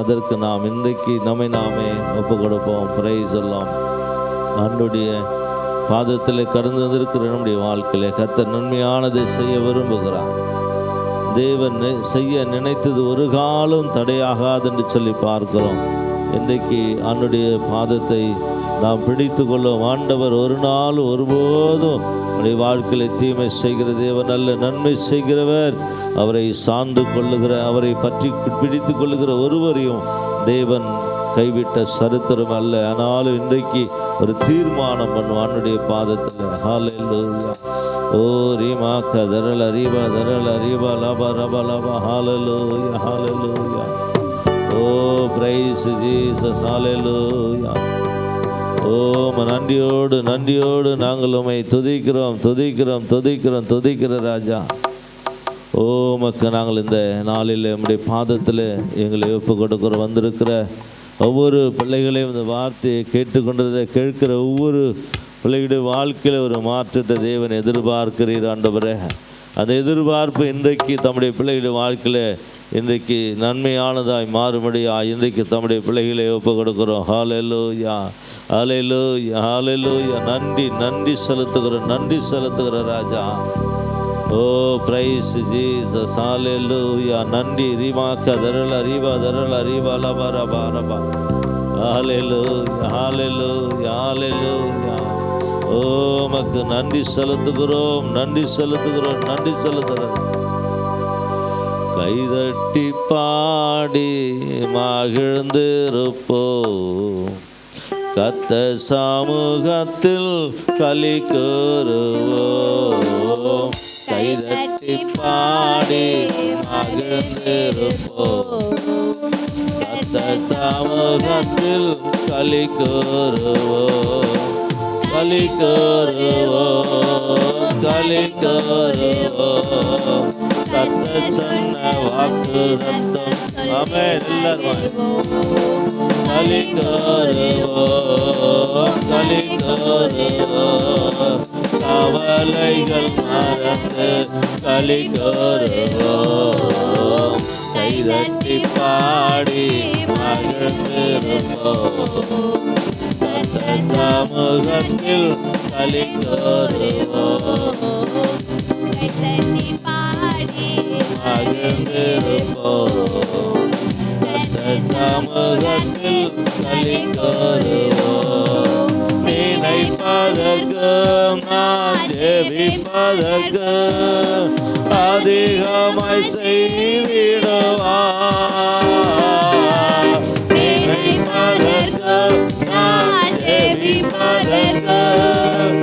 அதற்கு நாம் இன்றைக்கு நம்மை நாமே ஒப்பு கொடுப்போம். பிரைஸ் எல்லாம் ஆண்டுடைய பாதத்தில் கடந்து வந்திருக்கிற நம்முடைய வாழ்க்கையிலே கர்த்தர் நன்மையானதை செய்ய விரும்புகிறார். தேவன் செய்ய நினைத்தது ஒரு காலம் தடையாகாது என்று சொல்லி பார்க்கிறோம். இன்றைக்கு ஆண்டுடைய பாதத்தை நாம் பிடித்து கொள்ளும். ஆண்டவர் ஒரு நாள் ஒருபோதும் நம்முடைய வாழ்க்கையில் தீமை செய்கிற தேவன் அல்ல, நன்மை செய்கிறவர். அவரை சார்ந்து கொள்ளுகிற, அவரை பற்றி பிடித்து கொள்ளுகிற ஒருவரையும் தேவன் கைவிட்ட சரித்திரம் அல்ல. ஆனாலும் இன்றைக்கு ஒரு தீர்மானம் பண்ணும் ஆண்டுடைய பாதத்தில். ஹல்லேலூயா. ஓ ரீமா கதரல் அறிவா தரல் அறிவா லபா ரபா லபா. ஹல்லேலூயா, ஹல்லேலூயா. ஓ பிரைஸ் ஜீசஸ். ஹல்லேலூயா. ஓ நன்றியோடு நாங்கள் உம்மை துதிக்கிற ராஜா. ஓ மக்க நாங்கள் இந்த நாளில் நம்முடைய பாதத்தில் எங்களை ஒப்பு கொடுக்கிற வந்திருக்கிற ஒவ்வொரு பிள்ளைகளையும் இந்த வார்த்தையை கேட்கிற ஒவ்வொரு பிள்ளைகளுடைய வாழ்க்கையில் ஒரு மாற்றத்தை தேவன் எதிர்பார்க்கிறீர் ஆண்டவரே. அந்த எதிர்பார்ப்பு இன்றைக்கு தம்முடைய பிள்ளைகளுடைய வாழ்க்கையில் இன்றைக்கு நன்மையானதாய் மாறுபடியாக இன்றைக்கு தம்முடைய பிள்ளைகளை ஒப்பு கொடுக்கிறோம். ஹல்லேலூயா, ஹல்லேலூயா, ஹல்லேலூயா. நன்றி செலுத்துகிற ராஜா. ஓ பிரைஸ் ஜீசஸ். ஹல்லேலூயா. நன்றி. ரீமாக்க தரல் அறிவா லபா ரபா ரபா. ஹல்லேலூயா, ஹல்லேலூயா, ஹல்லேலூயா. ஓ மக்கு நன்றி செலுத்துகிறோம். கைதட்டி பாடி மகிழ்ந்திருப்போம், கர்த்தர் சமூகத்தில் களி கூறுவோம். கைதட்டி பாடி மகிழ்ந்திருப்போம், கர்த்தர் சமூகத்தில் களி கூறுவோம். கர்த்தர் சொன்ன வாக்கு ரத்தம். ஆமென். களி கூறுவோம். கவலைகள் மறந்து களி கூறுவோம். கைதட்டி பாடி மகிழ்ந்திருப்போம், கர்த்தர் சமூகத்தில் களி கூறுவோம். கைதட்டி பாடி மகிழ்ந்திருப்போம், கர்த்தர் சமூகத்தில் களி கூறுவோம். நினைப்பதற்கும் நான் ஜெபிப்பதற்கும் அதிகமாய் செய்திடுவார். நினைப்பதற்கும் நான் ஜெபிப்பதற்கும்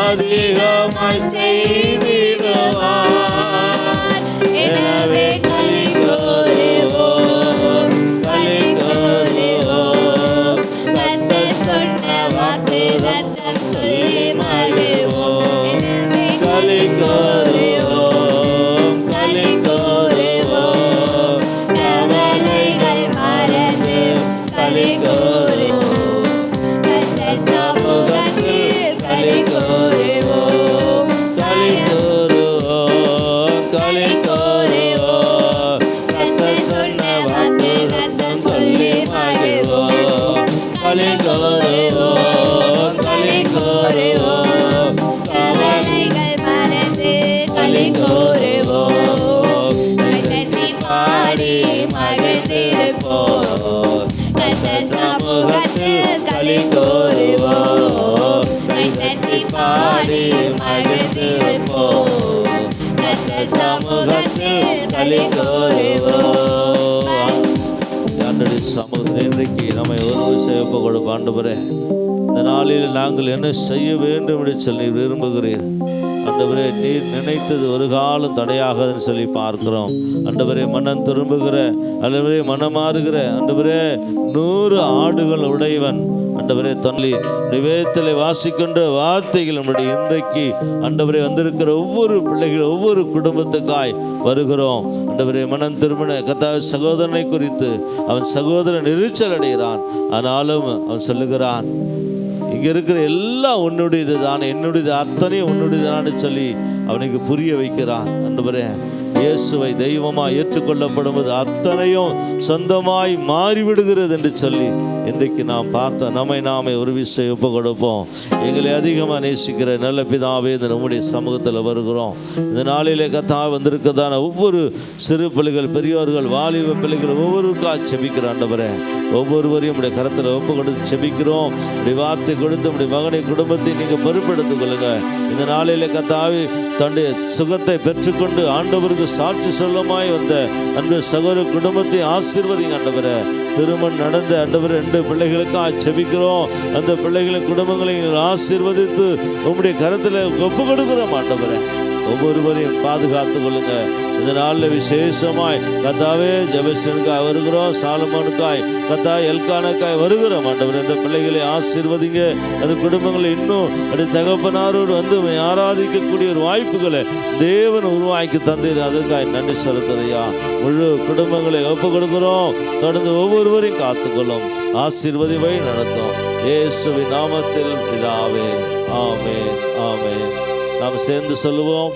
அதிகமாய் செய்திடுவார். எனவே களி கூறுவோம், கர்த்தர் சொன்ன வாக்கு ரத்தம் சொல்லி மகிழ்வோம். களி கூறுவோம், கவலைகள் மறந்து களி கூறுவோம். கர்த்தர் சமூகத்தில் களி கூறுவோம். கர்த்தர் சொன்ன வாக்கு ரத்தம் சொல்லி மகிழ்வோம். களி கூறுவோம், கவலைகள் மறந்து களி கூறுவோம். கைதட்டி பாடி மகிழ்ந்திருப்போம், கர்த்தர் சமூகத்தில் களி கூறுவோம். கைதட்டி பாடி மகிழ்ந்திருப்போம், கர்த்தர் சமூகத்தில் களி கூறுவோம். ஆண்டவருடைய சமூகத்தில் இன்றைக்கு நம்மை ஒரு சேவை கொடுப்ப ஆண்டவரே, இந்த நாளில் நாங்கள் என்ன செய்ய வேண்டும் என்று சொல்லி விரும்புகிறீர் ஆண்டவரே. நீர் நினைத்தது ஒரு காலம் தடையாகன்னு சொல்லி பார்க்கிறோம் ஆண்டவரே. மனம் திரும்புகிற ஆண்டவரே, மனமாறுகிற ஆண்டவரே, 100 ஆடுகள் உடையவன் ஆண்டவரே. தள்ளி வேதத்தில் வாசிக்கின்ற வார்த்தைகள் நம்முடைய இன்றைக்கு ஆண்டவரே வந்திருக்கிற ஒவ்வொரு பிள்ளைகள் ஒவ்வொரு குடும்பத்துக்காய் வருகிறோம் ஆண்டவரே. மனம் திரும்பின கர்த்தாவே சகோதரனை குறித்து அவன் சகோதரன் எரிச்சல் அடைகிறான். ஆனாலும் அவன் சொல்லுகிறான், இங்கே இருக்கிற எல்லாம் உன்னுடையது தான், என்னுடையது அத்தனையும் உன்னுடையதான்னு சொல்லி அவனுக்கு புரிய வைக்கிறான் ஆண்டவரே. இயேசுவை தெய்வமாய் ஏற்றுக்கொள்ளப்படுவது அத்தனையும் சொந்தமாய் மாறிவிடுகிறது என்று சொல்லி இன்றைக்கு நாம் பார்த்த நம்மை நாமே ஒரு விஷயம் ஒப்பு கொடுப்போம். எங்களை அதிகமாக நேசிக்கிற நல்ல பிதாவே, இந்த நம்முடைய சமூகத்தில் வருகிறோம். இந்த நாளிலே கர்த்தாவே வந்திருக்கதான ஒவ்வொரு சிறு பிள்ளைகள், பெரியோர்கள், வாலிப பிள்ளைகள் ஒவ்வொருக்காக செபிக்கிற ஆண்டவரே, ஒவ்வொருவரையும் உடைய கரத்தில் ஒப்பு கொடுத்து செபிக்கிறோம். இப்படி வார்த்தை கொடுத்து இப்படி மகனை குடும்பத்தை நீங்கள் பொறுப்பெடுத்துக் கொள்ளுங்க. இந்த நாளிலே கர்த்தாவே தன்னுடைய சுகத்தை பெற்றுக்கொண்டு ஆண்டவருக்கு சாட்சி சொல்லமாய் வந்த அன்பு சகோதர குடும்பத்தை ஆசீர்வதிங்க ஆண்டவரே. திருமணம் நடந்த ஆண்டவரே 2 பிள்ளைகளுக்காக செபிக்கிறோம். அந்த பிள்ளைகளின் குடும்பங்களை ஆசீர்வதித்து உம்முடைய கரத்தில் ஒப்பு கொடுக்கிறோம் ஆண்டவரே. ஒவ்வொருவரையும் பாதுகாத்து கொள்ளுங்க. இந்த நாளில் விசேஷமாய் கர்த்தாவே ஜெபசனுக்காய் வருகிறோம், சாலமோனுக்காய் கர்த்தா எல்கானுக்காய் வருகிறோம் ஆண்டவரே. இந்த பிள்ளைகளை ஆசீர்வதிங்க. அந்த குடும்பங்களை இன்னும் அப்படி தகப்பனாரோடு வந்து ஆராதிக்கக்கூடிய ஒரு வாய்ப்புகளை தேவன் உருவாக்கி தந்தீர். அதற்காக நன்றி செலுத்துறையா. முழு குடும்பங்களை ஒப்பு கொடுக்கிறோம். தொடர்ந்து ஒவ்வொருவரையும் காத்துக்கொள்ளும், ஆசீர்வதி வழி நடத்தும். இயேசுவின் நாமத்தில் பிதாவே, ஆமென், ஆமென். நாம் சேர்ந்து சொல்லுவோம்.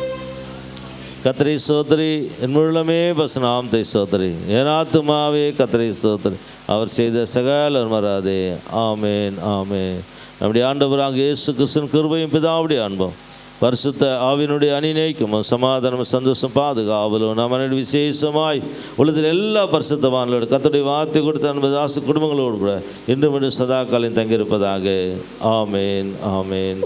கர்த்தரை ஸ்தோத்திரி, என் முழுமே நாமத்தை ஸ்தோத்திரி, என் ஆத்துமாவே கர்த்தரை ஸ்தோத்திரி, அவர் செய்த சகல மறாதே. ஆமென், ஆமென். நம்முடைய ஆண்டவராக இயேசு கிறிஸ்துவின் கிருபையும் பிதாவுடைய அன்பும் பரிசுத்த ஆவியினுடைய அணிநேக்கும் சமாதானம் சந்தோஷம் பாதுகாவலும் நம்ம விசேஷமாய் உள்ளதில் எல்லா பரிசுத்தவான்களோடு கர்த்தருடைய வார்த்தை கொடுத்த அன்பு தாசு குடும்பங்களோடு கூட இன்று சதா காலம் தங்கியிருப்பதாக. ஆமென், ஆமென்.